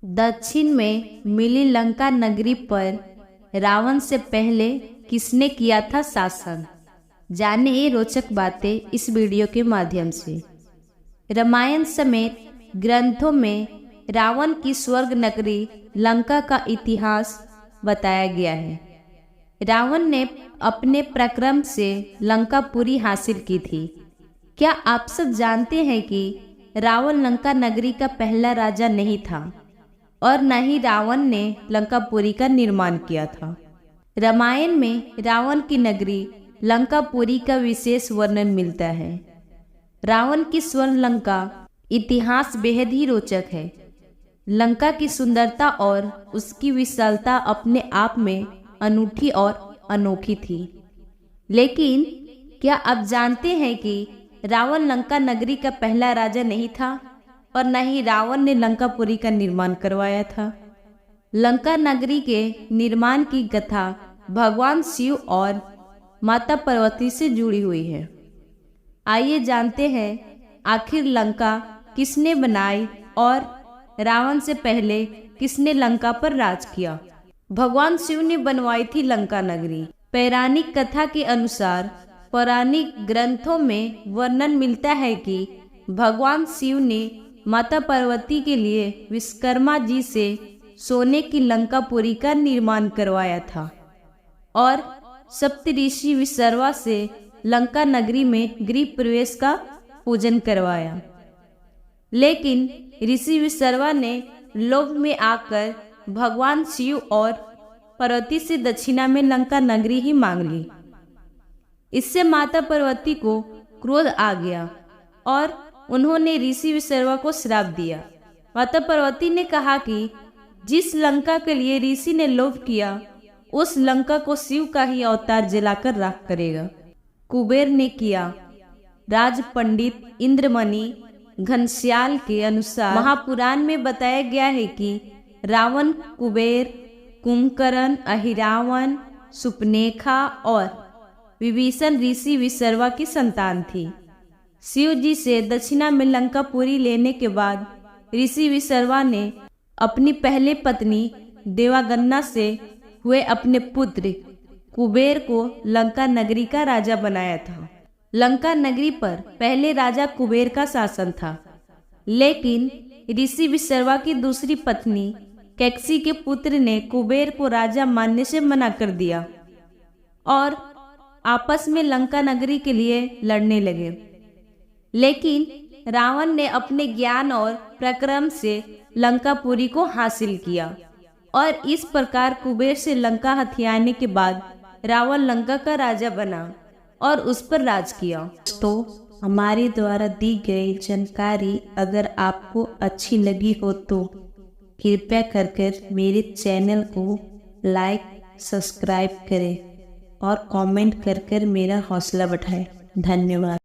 दक्षिण में मिली लंका नगरी पर रावण से पहले किसने किया था शासन? जाने ये रोचक बातें इस वीडियो के माध्यम से। रामायण समेत ग्रंथों में रावण की स्वर्ग नगरी लंका का इतिहास बताया गया है। रावण ने अपने पराक्रम से लंकापुरी हासिल की थी। क्या आप सब जानते हैं कि रावण लंका नगरी का पहला राजा नहीं था और न ही रावण ने लंकापुरी का निर्माण किया था। रामायण में रावण की नगरी लंकापुरी का विशेष वर्णन मिलता है। रावण की स्वर्ण लंका इतिहास बेहद ही रोचक है। लंका की सुंदरता और उसकी विशालता अपने आप में अनूठी और अनोखी थी। लेकिन क्या आप जानते हैं कि रावण लंका नगरी का पहला राजा नहीं था और न ही रावण ने लंकापुरी का निर्माण करवाया था। लंका नगरी के निर्माण की कथा भगवान शिव और माता पार्वती से जुड़ी हुई है। आइए जानते हैं आखिर लंका किसने बनाई और रावण से पहले किसने लंका पर राज किया। भगवान शिव ने बनवाई थी लंका नगरी। पौराणिक कथा के अनुसार पौराणिक ग्रंथों में वर्णन मिलता है कि भगवान शिव ने माता पार्वती के लिए विश्वकर्मा जी से सोने की लंकापुरी का निर्माण करवाया था और सप्तऋषि विश्रवा से लंका नगरी में गृह प्रवेश का पूजन करवाया। लेकिन ऋषि विश्रवा ने लोभ में आकर भगवान शिव और पार्वती से दक्षिणा में लंका नगरी ही मांग ली। इससे माता पार्वती को क्रोध आ गया और उन्होंने ऋषि विश्रवा को श्राप दिया। माता पार्वती ने कहा कि जिस लंका के लिए ऋषि ने लोभ किया उस लंका को शिव का ही अवतार जलाकर राख करेगा। कुबेर ने किया। राज पंडित इंद्रमणि घनश्याल के अनुसार महापुराण में बताया गया है कि रावण कुबेर, कुंभकर्ण, अहिरावण, सुपनेखा और विभीषण ऋषि विश्रवा की संतान थी। शिव जी से दक्षिणा में लंकापुरी लेने के बाद ऋषि विश्रवा ने अपनी पहली पत्नी देवगन्ना से हुए अपने पुत्र कुबेर को लंका नगरी का राजा बनाया था। लंका नगरी पर पहले राजा कुबेर का शासन था, लेकिन ऋषि विश्रवा की दूसरी पत्नी कैकसी के पुत्र ने कुबेर को राजा मानने से मना कर दिया और आपस में लंका नगरी के लिए लड़ने लगे। लेकिन रावण ने अपने ज्ञान और पराक्रम से लंकापुरी को हासिल किया और इस प्रकार कुबेर से लंका हथियाने के बाद रावण लंका का राजा बना और उस पर राज किया। तो हमारे द्वारा दी गई जानकारी अगर आपको अच्छी लगी हो तो कृपया कर मेरे चैनल को लाइक, सब्सक्राइब करें और कमेंट कर मेरा हौसला बढ़ाएं। धन्यवाद।